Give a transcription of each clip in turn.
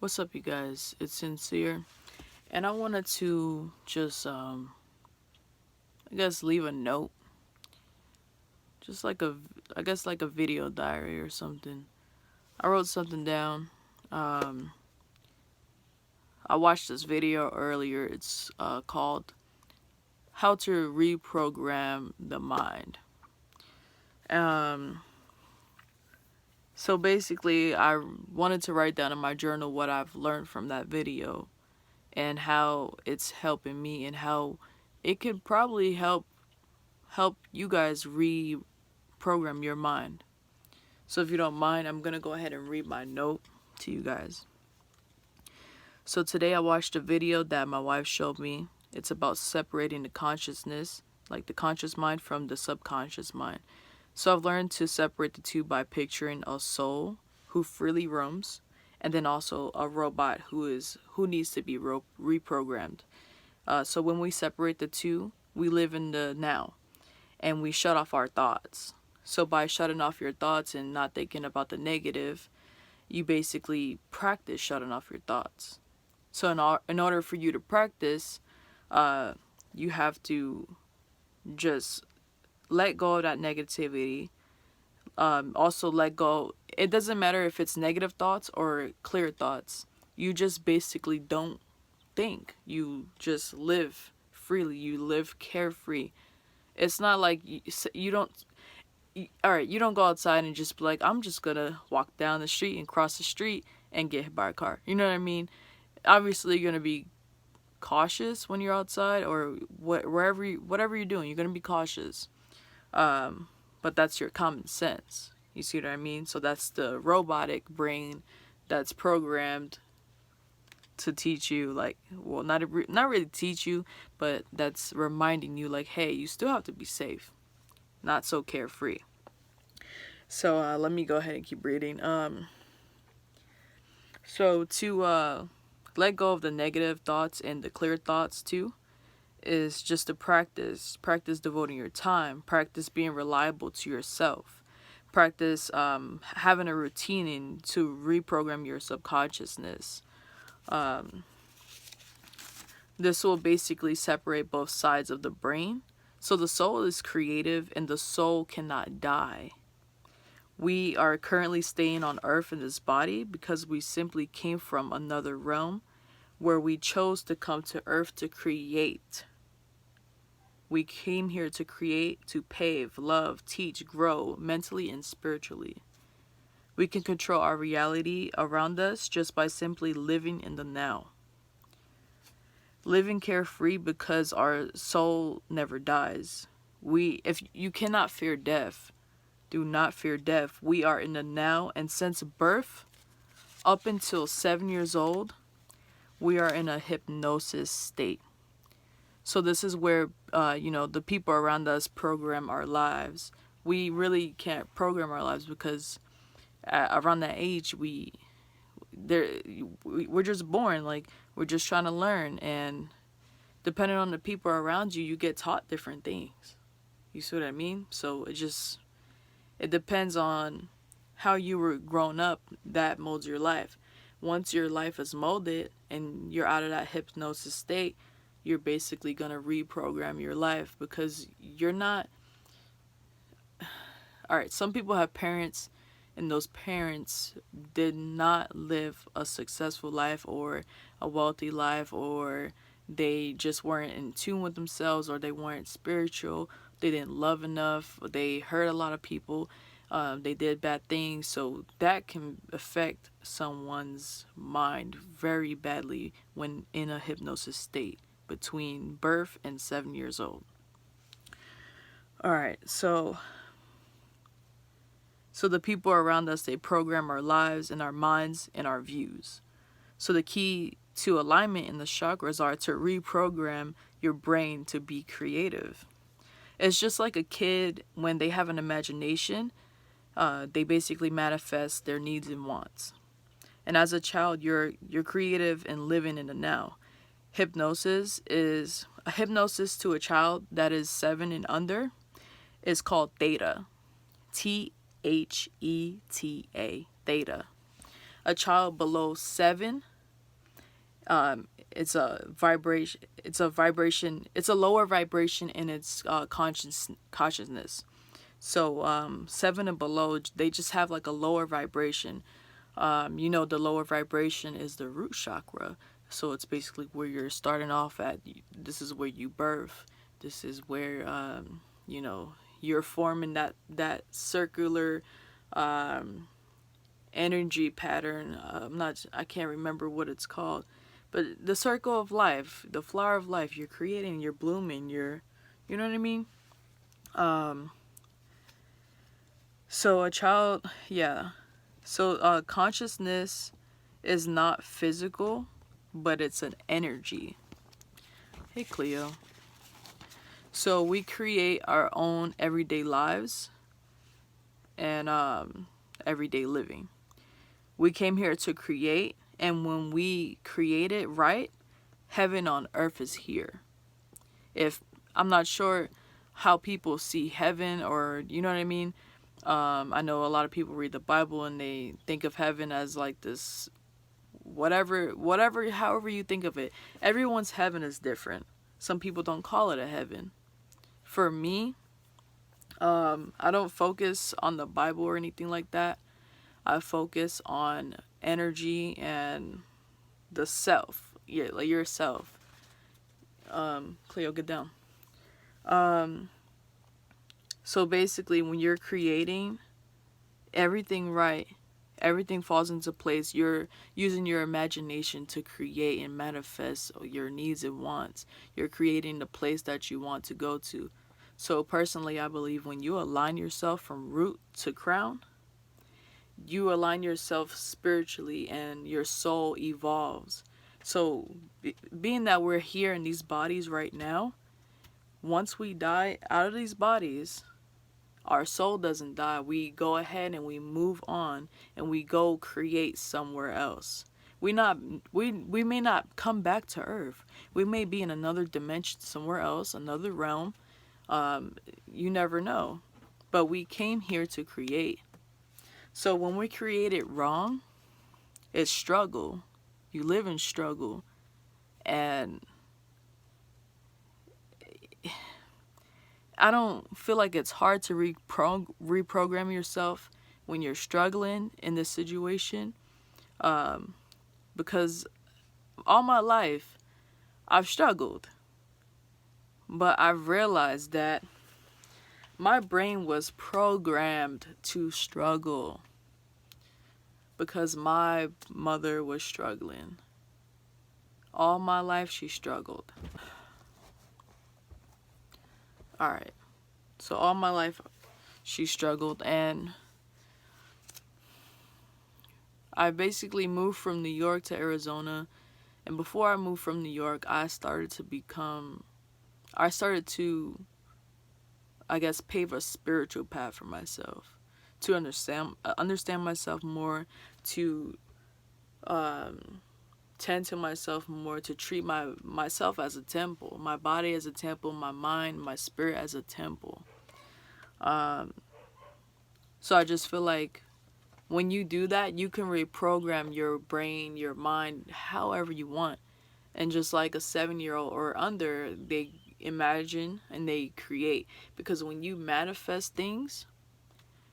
What's up, you guys? It's Sincere, and I wanted to just, I guess, leave a note, just like I guess, like a video diary or something. I wrote something down. Um, I watched this video earlier. It's called "How to Reprogram the Mind." Um, so basically, I wanted to write down in my journal what I've learned from that video and how it's helping me and how it could probably help you guys reprogram your mind. So if you don't mind, I'm gonna go ahead and read my note to you guys. So today I watched a video that my wife showed me. It's about separating the consciousness, like the conscious mind, from the subconscious mind. So I've learned to separate the two by picturing a soul who freely roams, and then also a robot who needs to be reprogrammed. So when we separate the two, we live in the now, and we shut off our thoughts. So by shutting off your thoughts and not thinking about the negative, you basically practice shutting off your thoughts. So in order for you to practice, you have to just let go of that negativity. Also let go. It doesn't matter if it's negative thoughts or clear thoughts. You just basically don't think. You just live freely. You live carefree. It's not like you don't. All right, you don't go outside and just be like, I'm just gonna walk down the street and cross the street and get hit by a car. You know what I mean? Obviously, you're gonna be cautious when you're outside or whatever you're doing. You're gonna be cautious. But that's your common sense. You see what I mean? So that's the robotic brain that's programmed to teach you, like, well, not really teach you, but that's reminding you, like, hey, you still have to be safe, not so carefree. So let me go ahead and keep reading. So to let go of the negative thoughts and the clear thoughts too is just a practice devoting your time, practice being reliable to yourself, practice having a routine to reprogram your subconsciousness. This will basically separate both sides of the brain. So the soul is creative and the soul cannot die. We are currently staying on earth in this body because we simply came from another realm where we chose to come to earth to create. We came here to create, to pave, love, teach, grow mentally and spiritually. We can control our reality around us just by simply living in the now. Living carefree because our soul never dies. If you cannot fear death, do not fear death. We are in the now, and since birth up until 7 years old, we are in a hypnosis state. So this is where the people around us program our lives. We really can't program our lives because around that age we're just born, like we're just trying to learn, and depending on the people around you, you get taught different things. You see what I mean? So it depends on how you were grown up, that molds your life. Once your life is molded and you're out of that hypnosis state, you're basically going to reprogram your life because you're not. All right, some people have parents and those parents did not live a successful life or a wealthy life, or they just weren't in tune with themselves, or they weren't spiritual, they didn't love enough, they hurt a lot of people, they did bad things. So that can affect someone's mind very badly when in a hypnosis state between birth and 7 years old. All right, so the people around us, they program our lives and our minds and our views. So the key to alignment in the chakras are to reprogram your brain to be creative. It's just like a kid when they have an imagination, they basically manifest their needs and wants. And as a child, you're creative and living in the now. Hypnosis to a child that is 7 and under is called theta. Theta. Theta. A child below 7, it's a vibration. It's a lower vibration in its consciousness. So 7 and below, they just have like a lower vibration. The lower vibration is the root chakra. So it's basically where you're starting off at. This is where you birth. This is where you're forming that circular energy pattern. I can't remember what it's called, but the circle of life, the flower of life. You're creating, you're blooming, you know what I mean. So a child, yeah. So consciousness is not physical, but it's an energy. Hey Cleo. So we create our own everyday lives and everyday living. We came here to create, and when we create it right, heaven on earth is here. If I'm not sure how people see heaven, or you know what I mean. I know a lot of people read the Bible and they think of heaven as like this, whatever, however you think of it. Everyone's heaven is different. Some people don't call it a heaven. For me, I don't focus on the Bible or anything like that. I focus on energy and the self. Yeah, like yourself. Cleo, get down. So basically, when you're creating everything right, everything falls into place. You're using your imagination to create and manifest your needs and wants. You're creating the place that you want to go to. So personally, I believe when you align yourself from root to crown, you align yourself spiritually and your soul evolves. So being that we're here in these bodies right now, once we die out of these bodies, our soul doesn't die. We go ahead and we move on and we go create somewhere else. We may not come back to earth. We may be in another dimension somewhere else, another realm. You never know. But we came here to create. So when we create it wrong, it's struggle. You live in struggle. And I don't feel like it's hard to reprogram yourself when you're struggling in this situation, because all my life I've struggled, but I've realized that my brain was programmed to struggle because my mother was struggling. All my life she struggled. Alright, so all my life she struggled, and I basically moved from New York to Arizona. And before I moved from New York, I started to, I guess, pave a spiritual path for myself, to understand myself more, to tend to myself more, to treat myself as a temple, my body as a temple, my mind, my spirit as a temple. So I just feel like when you do that, you can reprogram your brain, your mind, however you want. And just like a 7-year-old or under, they imagine and they create. Because when you manifest things,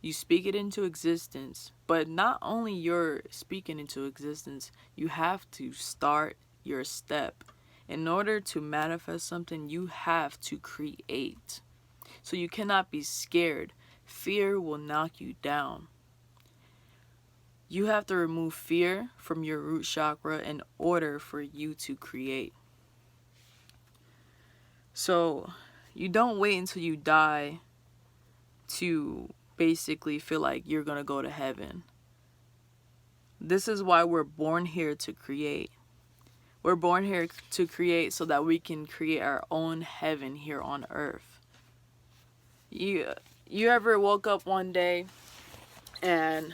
you speak it into existence. But not only you're speaking into existence, you have to start your step. In order to manifest something, you have to create. So you cannot be scared. Fear will knock you down. You have to remove fear from your root chakra in order for you to create. So you don't wait until you die to basically feel like you're going to go to heaven. This is why we're born here to create. We're born here to create so that we can create our own heaven here on earth. You ever woke up one day and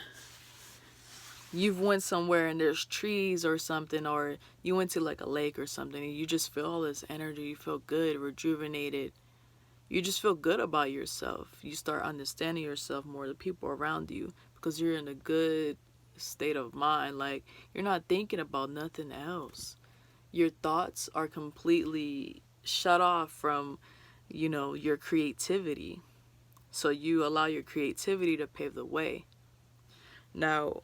you've went somewhere and there's trees or something, or you went to like a lake or something and you just feel all this energy, you feel good, rejuvenated. You just feel good about yourself. You start understanding yourself more, the people around you, because you're in a good state of mind. Like, you're not thinking about nothing else. Your thoughts are completely shut off from, your creativity. So you allow your creativity to pave the way. Now,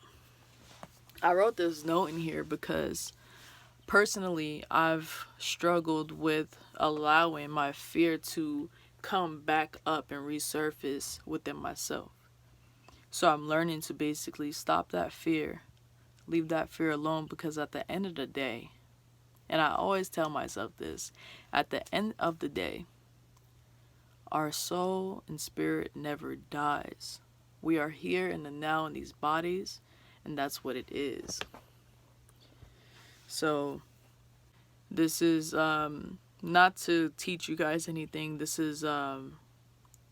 I wrote this note in here because personally, I've struggled with allowing my fear to come back up and resurface within myself. So I'm learning to basically stop that fear, leave that fear alone, because at the end of the day, and I always tell myself this, at the end of the day, our soul and spirit never dies. We are here in the now in these bodies, and that's what it is. So this is not to teach you guys anything. This is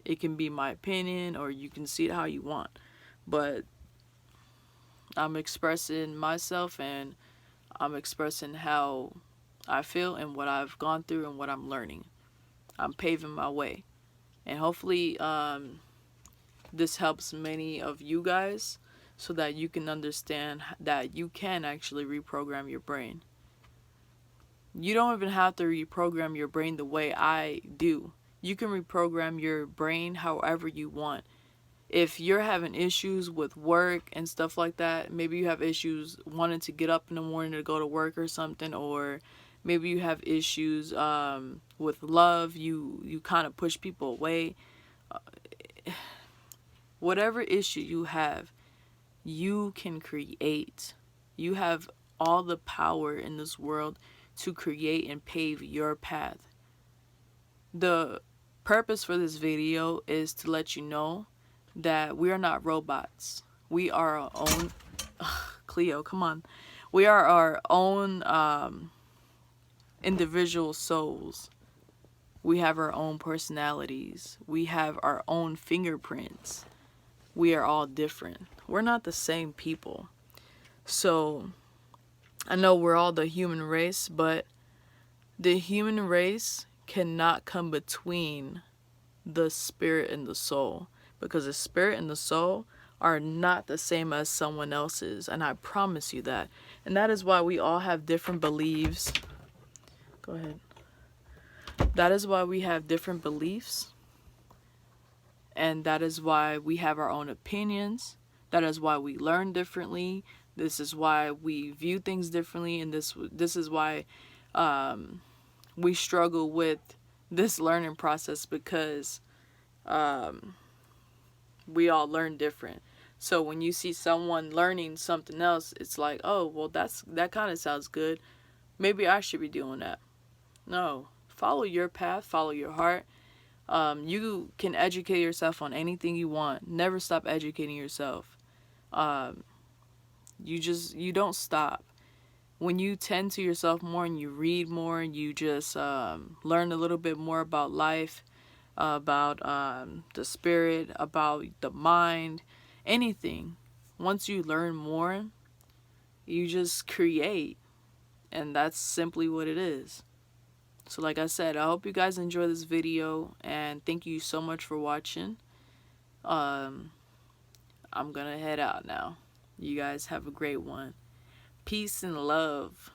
it can be my opinion, or you can see it how you want. But I'm expressing myself, and I'm expressing how I feel and what I've gone through and what I'm learning. I'm paving my way. And hopefully this helps many of you guys so that you can understand that you can actually reprogram your brain. You don't even have to reprogram your brain the way I do. You can reprogram your brain however you want. If you're having issues with work and stuff like that, maybe you have issues wanting to get up in the morning to go to work or something, or maybe you have issues with love, you kind of push people away. Whatever issue you have, you can create. You have all the power in this world to create and pave your path. The purpose for this video is to let you know that we are not robots. We are our own Cleo, come on. We are our own individual souls. We have our own personalities. We have our own fingerprints. We are all different. We're not the same people. So I know we're all the human race, but the human race cannot come between the spirit and the soul, because the spirit and the soul are not the same as someone else's, and I promise you that. And that is why we all have different beliefs. Go ahead. That is why we have different beliefs, and that is why we have our own opinions. That is why we learn differently. This is why we view things differently, and this is why we struggle with this learning process, because we all learn different. So when you see someone learning something else, it's like, oh, well, that kind of sounds good. Maybe I should be doing that. No, follow your path, follow your heart. You can educate yourself on anything you want. Never stop educating yourself. You don't stop. When you tend to yourself more and you read more and you just learn a little bit more about life, about the spirit, about the mind, anything. Once you learn more, you just create. And that's simply what it is. So like I said, I hope you guys enjoy this video, and thank you so much for watching. I'm gonna head out now. You guys have a great one. Peace and love.